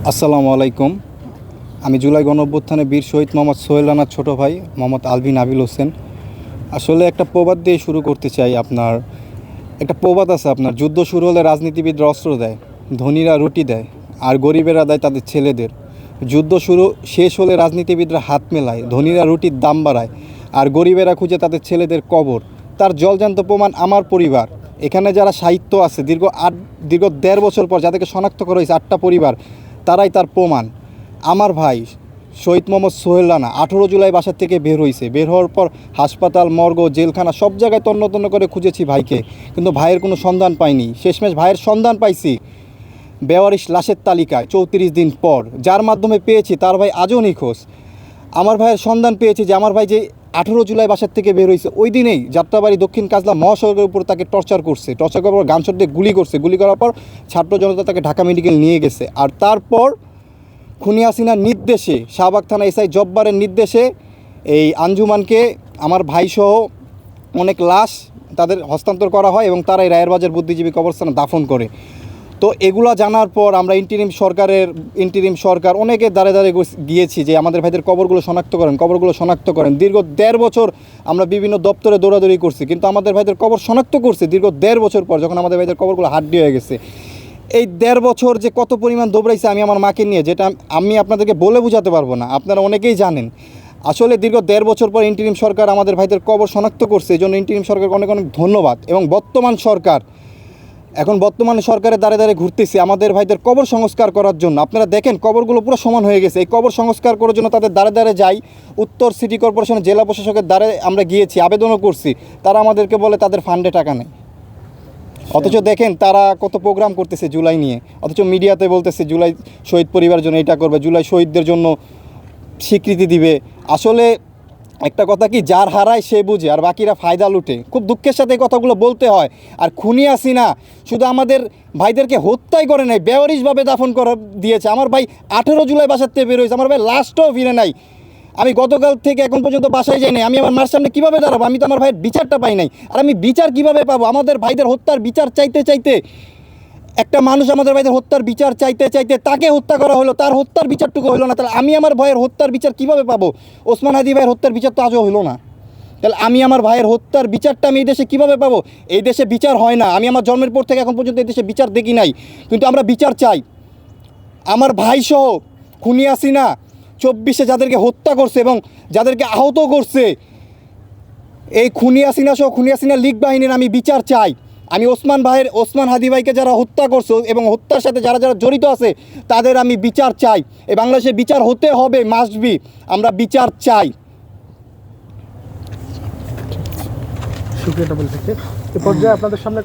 আসসালামু আলাইকুম। আমি জুলাই গণঅভ্যুত্থানে বীর শহীদ মোহাম্মদ সোহেল রানার ছোটো ভাই মোহাম্মদ আলভী নাবিল হোসেন। আসলে একটা প্রবাদ দিয়ে শুরু করতে চাই। একটা প্রবাদ আছে, যুদ্ধ শুরু হলে রাজনীতিবিদরা অস্ত্র দেয়, ধনীরা রুটি দেয়, আর গরিবেরা দেয় তাদের ছেলেদের। যুদ্ধ শেষ হলে রাজনীতিবিদরা হাত মেলায়, ধনীরা রুটির দাম বাড়ায়, আর গরিবেরা খুঁজে তাদের ছেলেদের কবর। তার জলজান্ত প্রমাণ আমার পরিবার। এখানে যারা সাহিত্য আছে দীর্ঘ 1.5 বছর পর যাদেরকে শনাক্ত করা হয়েছে 8টা পরিবার, তারাই তার প্রমাণ। আমার ভাই শহীদ মোহাম্মদ সোহেল রানা 18 জুলাই বাসার থেকে বের হয়েছে। বের হওয়ার পর হাসপাতাল, মর্গ, জেলখানা সব জায়গায় তন্ন তন্ন করে খুঁজেছি ভাইকে, কিন্তু ভাইয়ের কোনো সন্ধান পাইনি। শেষমেশ ভাইয়ের সন্ধান পাইছি বেওয়ারিশ লাশের তালিকায় 34 দিন পর, যার মাধ্যমে পেয়েছি তার ভাই আজও নিখোঁজ। আমার ভাইয়ের সন্ধান পেয়েছি যে আমার ভাই যে 18 জুলাই বাসার থেকে বের হয়েছে ওই দিনেই যাত্রাবাড়ি দক্ষিণ কাজলা মহাসড়কের উপর তাকে টর্চার করার পর গানশট দিয়ে গুলি করার পর ছাত্র জনতা তাকে ঢাকা মেডিকেল নিয়ে গেছে। আর তারপর খুনি হাসিনার নির্দেশে, শাহবাগ থানা এসআই জব্বারের নির্দেশে এই আঞ্জুমানকে আমার ভাইসহ অনেক লাশ তাদের হস্তান্তর করা হয় এবং তারাই রায়ের বাজার বুদ্ধিজীবী কবরস্থানে দাফন করে। তো এগুলা জানার পর আমরা ইন্টিরিম সরকার অনেকের দ্বারে গিয়েছি যে আমাদের ভাইদের কবরগুলো শনাক্ত করেন। দীর্ঘ 1.5 বছর আমরা বিভিন্ন দপ্তরে দৌড়াদৌড়ি করছি, কিন্তু আমাদের ভাইদের কবর শনাক্ত করছে দীর্ঘ 1.5 বছর পর, যখন আমাদের ভাইদের কবরগুলো হাড্ডি হয়ে গেছে। এই 1.5 বছর যে কত পরিমাণ দৌড়াইছে আমি আমার মাকে নিয়ে, যেটা আমি আপনাদেরকে বলে বোঝাতে পারবো না, আপনারা অনেকেই জানেন। আসলে দীর্ঘ 1.5 বছর পর ইন্টিরিম সরকার আমাদের ভাইদের কবর শনাক্ত করছে, এই জন্য ইন্টিরিম সরকারকে অনেক অনেক ধন্যবাদ। এবং বর্তমানে সরকারের দ্বারে ঘুরতেছি আমাদের ভাইদের কবর সংস্কার করার জন্য। আপনারা দেখেন কবরগুলো পুরো সমান হয়ে গেছে। এই কবর সংস্কার করার জন্য তাদের দ্বারে যাই। উত্তর সিটি কর্পোরেশনের জেলা প্রশাসকের দ্বারে আমরা গিয়েছি, আবেদনও করছি। তারা আমাদেরকে বলে তাদের ফান্ডে টাকা নেই। অথচ দেখেন তারা কত প্রোগ্রাম করতেছে জুলাই নিয়ে, অথচ মিডিয়াতে বলতেছে জুলাই শহীদ পরিবারের জন্য এটা করবে, জুলাই শহীদদের জন্য স্বীকৃতি দিবে। আসলে একটা কথা কি, যার হারায় সে বুঝে আর বাকিরা ফায়দা লুটে। খুব দুঃখের সাথে এই কথাগুলো বলতে হয়। আর খুনি হাসিনা শুধু আমাদের ভাইদেরকে হত্যাই করে নাই, বেওয়ারিশভাবে দাফন করে দিয়েছে। আমার ভাই 18 জুলাই বাসার থেকে বের হয়েছে, আমার ভাই লাস্টও ফিরে নাই। আমি গতকাল থেকে এখন পর্যন্ত বাসায় যাই নাই। আমি আমার মার সামনে কীভাবে দাঁড়াবো? আমি তো আমার ভাইয়ের বিচারটা পাই নাই। আর আমি বিচার কীভাবে পাবো? আমাদের ভাইদের হত্যার বিচার চাইতে একটা মানুষ আমাদের ভাইদের হত্যার বিচার চাইতে তাকে হত্যা করা হলো, তার হত্যার বিচারটুকু হলো না। তাহলে আমি আমার ভাইয়ের হত্যার বিচার কীভাবে পাবো? ওসমান হাদি ভাইয়ের হত্যার বিচার তো আজও হলো না। তাহলে আমি আমার ভাইয়ের হত্যার বিচারটা আমি এই দেশে কীভাবে পাবো? এই দেশে বিচার হয় না। আমি আমার জন্মের পর থেকে এখন পর্যন্ত এই দেশে বিচার দেখি নাই, কিন্তু আমরা বিচার চাই। আমার ভাইসহ খুনি হাসিনা 24-এ যাদেরকে হত্যা করছে এবং যাদেরকে আহত করছে, এই খুনি হাসিনা লীগ বাহিনীর আমি বিচার চাই। আমি ওসমান হাদি ভাইকে যারা হত্যা করছে এবং হত্যার সাথে যারা জড়িত আছে তাদের আমি বিচার চাই। এই বাংলাদেশে বিচার হতে হবে, মাস্ট বি। আমরা বিচার চাই। শুক্রিয়া ডবল থেকে এ পর্যায়ে আপনাদের সামনে